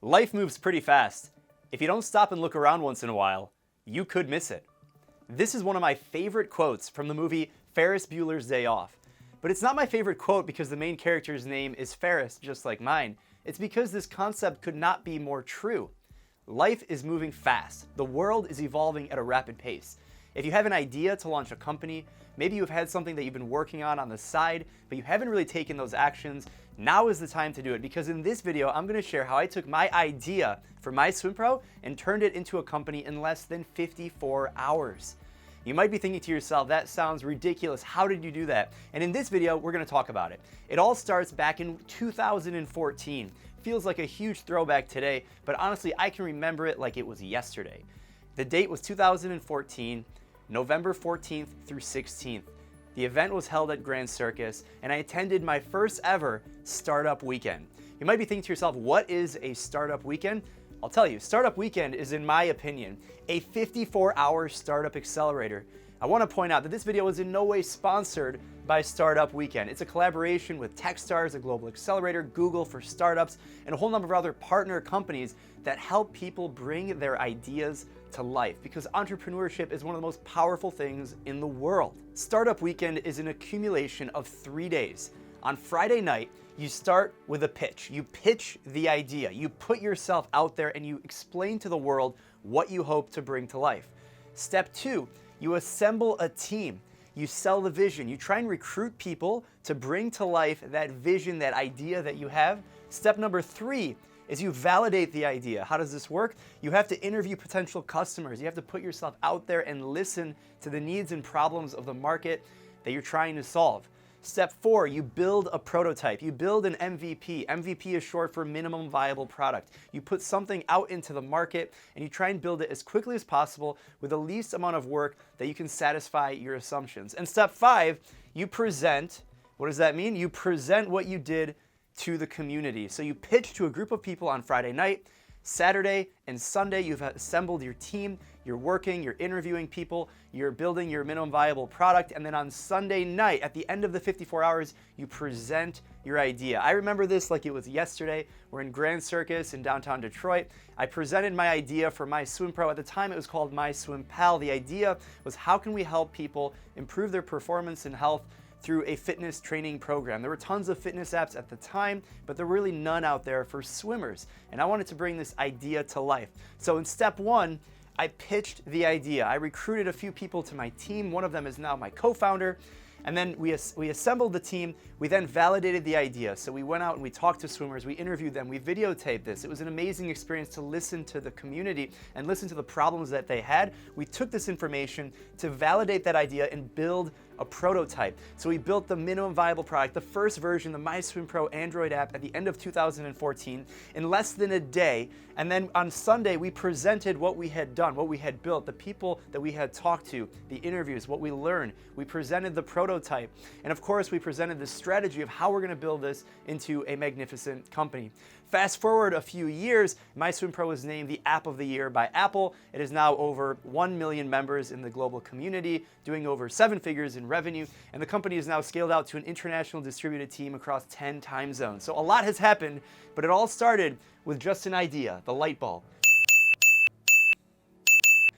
Life moves pretty fast. If you don't stop and look around once in a while, you could miss it. This is one of my favorite quotes from the movie Ferris Bueller's Day Off. But it's not my favorite quote because the main character's name is Ferris, just like mine. It's because this concept could not be more true. Life is moving fast. The world is evolving at a rapid pace. If you have an idea to launch a company, maybe you've had something that you've been working on the side, but you haven't really taken those actions, now is the time to do it, because in this video, I'm going to share how I took my idea for MySwimPro and turned it into a company in less than 54 hours. You might be thinking to yourself, that sounds ridiculous. How did you do that? And in this video, we're going to talk about it. It all starts back in 2014. Feels like a huge throwback today, but honestly, I can remember it like it was yesterday. The date was 2014, November 14th through 16th. The event was held at Grand Circus, and I attended my first ever startup weekend. You might be thinking to yourself, what is a startup weekend? I'll tell you, Startup Weekend is, in my opinion, a 54-hour startup accelerator. I want to point out that this video is in no way sponsored by Startup Weekend. It's a collaboration with Techstars, a global accelerator, Google for startups, and a whole number of other partner companies that help people bring their ideas to life, because entrepreneurship is one of the most powerful things in the world. Startup Weekend is an accumulation of 3 days. On Friday night, you start with a pitch. You pitch the idea. You put yourself out there and you explain to the world what you hope to bring to life. Step 2, you assemble a team. You sell the vision. You try and recruit people to bring to life that vision, that idea that you have. Step number 3 is you validate the idea. How does this work? You have to interview potential customers. You have to put yourself out there and listen to the needs and problems of the market that you're trying to solve. Step 4, you build a prototype. You build an MVP. MVP is short for minimum viable product. You put something out into the market and you try and build it as quickly as possible with the least amount of work that you can satisfy your assumptions. And step 5, you present. What does that mean? You present what you did to the community. So you pitch to a group of people on Friday night. Saturday and Sunday, you've assembled your team, you're working, you're interviewing people, you're building your minimum viable product, and then on Sunday night, at the end of the 54 hours, you present your idea. I remember this like it was yesterday. We're in Grand Circus in downtown Detroit. I presented my idea for MySwimPro. At the time, it was called MySwimPal. The idea was, how can we help people improve their performance and health through a fitness training program. There were tons of fitness apps at the time, but there were really none out there for swimmers. And I wanted to bring this idea to life. So in step 1, I pitched the idea. I recruited a few people to my team. One of them is now my co-founder. And then we assembled the team. We then validated the idea. So we went out and we talked to swimmers. We interviewed them. We videotaped this. It was an amazing experience to listen to the community and listen to the problems that they had. We took this information to validate that idea and build a prototype. So we built the minimum viable product, the first version, the MySwimPro Android app, at the end of 2014 in less than a day. And then on Sunday, we presented what we had done, what we had built, the people that we had talked to, the interviews, what we learned. We presented the prototype. And of course, we presented the strategy of how we're going to build this into a magnificent company. Fast forward a few years, MySwimPro was named the App of the Year by Apple. It is now over 1 million members in the global community, doing over 7 figures in revenue, and the company is now scaled out to an international distributed team across 10 time zones. So a lot has happened, but it all started with just an idea, the light bulb,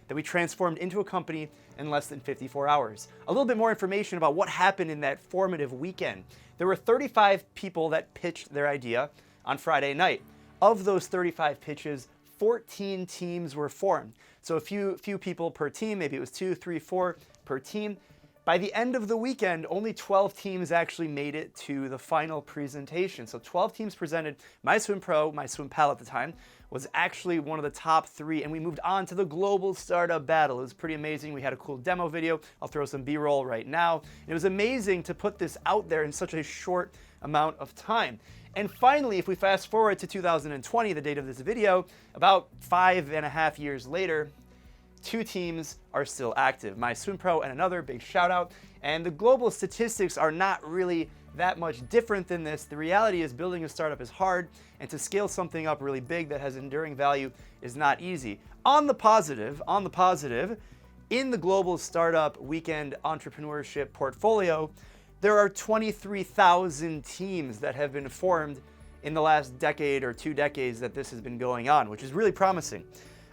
that we transformed into a company in less than 54 hours. A little bit more information about what happened in that formative weekend. There were 35 people that pitched their idea on Friday night. Of those 35 pitches, 14 teams were formed. So a few people per team, maybe it was 2, 3, 4 per team. By the end of the weekend, only 12 teams actually made it to the final presentation. So 12 teams presented. MySwimPro, MySwimPal at the time, was actually one of the top 3, and we moved on to the global startup battle. It was pretty amazing. We had a cool demo video. I'll throw some B-roll right now. And it was amazing to put this out there in such a short amount of time. And finally, if we fast forward to 2020, the date of this video, about 5.5 years later, 2 teams are still active, MySwimPro and another, big shout out. And the global statistics are not really that much different than this. The reality is building a startup is hard, and to scale something up really big that has enduring value is not easy. On the positive, in the global startup weekend entrepreneurship portfolio, there are 23,000 teams that have been formed in the last decade or 2 decades that this has been going on, which is really promising.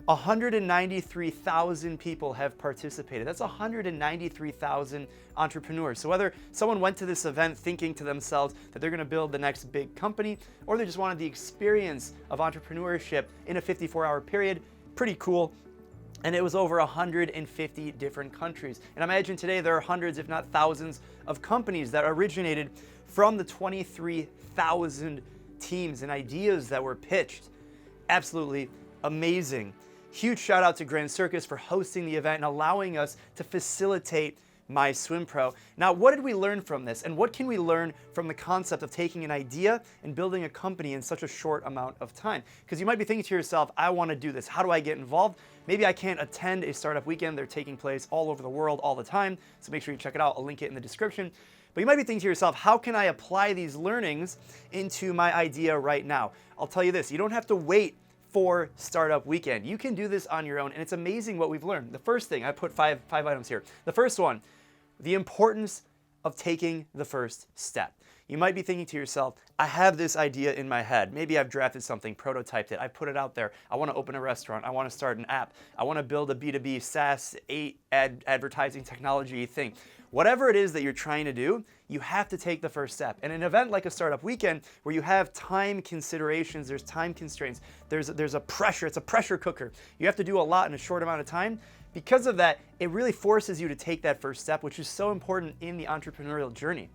193,000 people have participated. That's 193,000 entrepreneurs. So whether someone went to this event thinking to themselves that they're going to build the next big company, or they just wanted the experience of entrepreneurship in a 54-hour period, pretty cool. And it was over 150 different countries. And I imagine today there are hundreds, if not thousands, of companies that originated from the 23,000 teams and ideas that were pitched. Absolutely amazing. Huge shout out to Grand Circus for hosting the event and allowing us to facilitate MySwimPro. Now, what did we learn from this? And what can we learn from the concept of taking an idea and building a company in such a short amount of time? Because you might be thinking to yourself, I want to do this. How do I get involved? Maybe I can't attend a startup weekend. They're taking place all over the world all the time. So make sure you check it out. I'll link it in the description. But you might be thinking to yourself, how can I apply these learnings into my idea right now? I'll tell you this, you don't have to wait for startup weekend. You can do this on your own, and it's amazing what we've learned. The first thing, I put five items here. The first one, the importance of taking the first step. You might be thinking to yourself, I have this idea in my head. Maybe I've drafted something, prototyped it, I put it out there. I want to open a restaurant. I want to start an app. I want to build a B2B SaaS advertising technology thing. Whatever it is that you're trying to do, you have to take the first step. And an event like a startup weekend where you have time considerations, there's time constraints, there's a pressure, it's a pressure cooker. You have to do a lot in a short amount of time. Because of that, it really forces you to take that first step, which is so important in the entrepreneurial journey.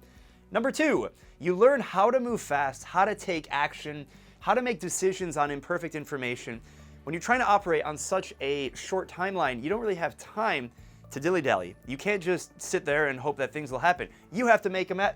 Number 2, you learn how to move fast, how to take action, how to make decisions on imperfect information. When you're trying to operate on such a short timeline, you don't really have time to dilly-dally. You can't just sit there and hope that things will happen. You have to make it happen.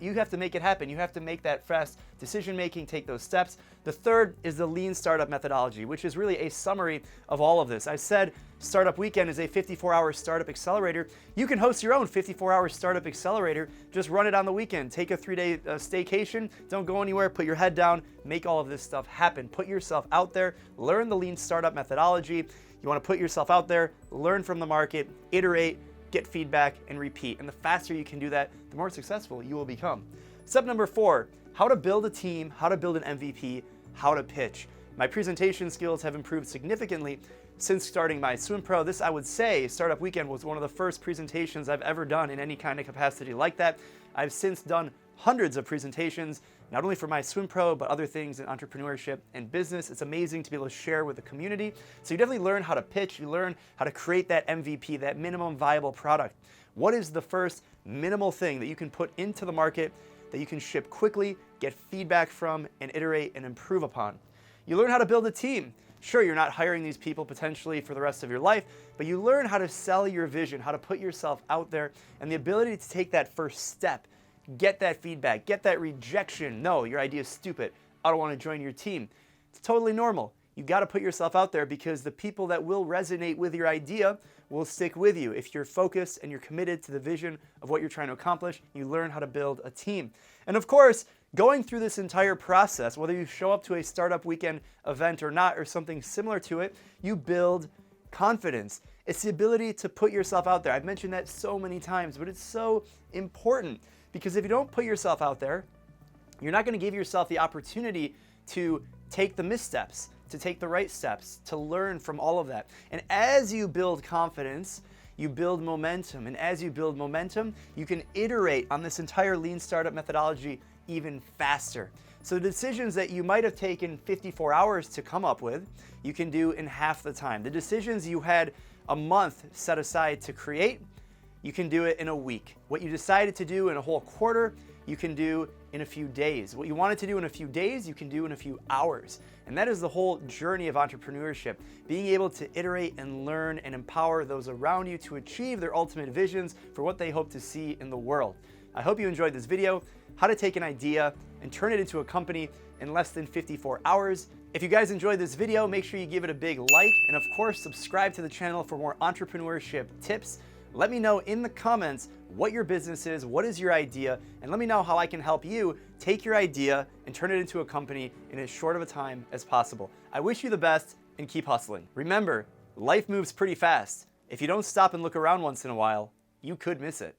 You have to make that fast decision-making, take those steps. The third is the lean startup methodology, which is really a summary of all of this. I said Startup Weekend is a 54-hour startup accelerator. You can host your own 54-hour startup accelerator. Just run it on the weekend. Take a 3-day staycation. Don't go anywhere. Put your head down. Make all of this stuff happen. Put yourself out there. Learn the lean startup methodology. You want to put yourself out there, learn from the market, iterate, get feedback, and repeat. And the faster you can do that, the more successful you will become. Step number 4, how to build a team, how to build an MVP, how to pitch. My presentation skills have improved significantly since starting MySwimPro. This, I would say, Startup Weekend was one of the first presentations I've ever done in any kind of capacity like that. I've since done hundreds of presentations, not only for MySwimPro, but other things in entrepreneurship and business. It's amazing to be able to share with the community. So you definitely learn how to pitch, you learn how to create that MVP, that minimum viable product. What is the first minimal thing that you can put into the market that you can ship quickly, get feedback from, and iterate and improve upon? You learn how to build a team. Sure, you're not hiring these people potentially for the rest of your life, but you learn how to sell your vision, how to put yourself out there, and the ability to take that first step. Get that feedback, get that rejection. No, your idea is stupid. I don't want to join your team. It's totally normal. You got to put yourself out there because the people that will resonate with your idea will stick with you. If you're focused and you're committed to the vision of what you're trying to accomplish, you learn how to build a team. And of course, going through this entire process, whether you show up to a Startup Weekend event or not, or something similar to it, you build confidence. It's the ability to put yourself out there. I've mentioned that so many times, but it's so important. Because if you don't put yourself out there, you're not going to give yourself the opportunity to take the missteps, to take the right steps, to learn from all of that. And as you build confidence, you build momentum. And as you build momentum, you can iterate on this entire lean startup methodology even faster. So the decisions that you might have taken 54 hours to come up with, you can do in half the time. The decisions you had a month set aside to create, you can do it in a week. What you decided to do in a whole quarter, you can do in a few days. What you wanted to do in a few days, you can do in a few hours. And that is the whole journey of entrepreneurship, being able to iterate and learn and empower those around you to achieve their ultimate visions for what they hope to see in the world. I hope you enjoyed this video, how to take an idea and turn it into a company in less than 54 hours. If you guys enjoyed this video, make sure you give it a big like, and of course, subscribe to the channel for more entrepreneurship tips. Let me know in the comments what your business is, what is your idea, and let me know how I can help you take your idea and turn it into a company in as short of a time as possible. I wish you the best and keep hustling. Remember, life moves pretty fast. If you don't stop and look around once in a while, you could miss it.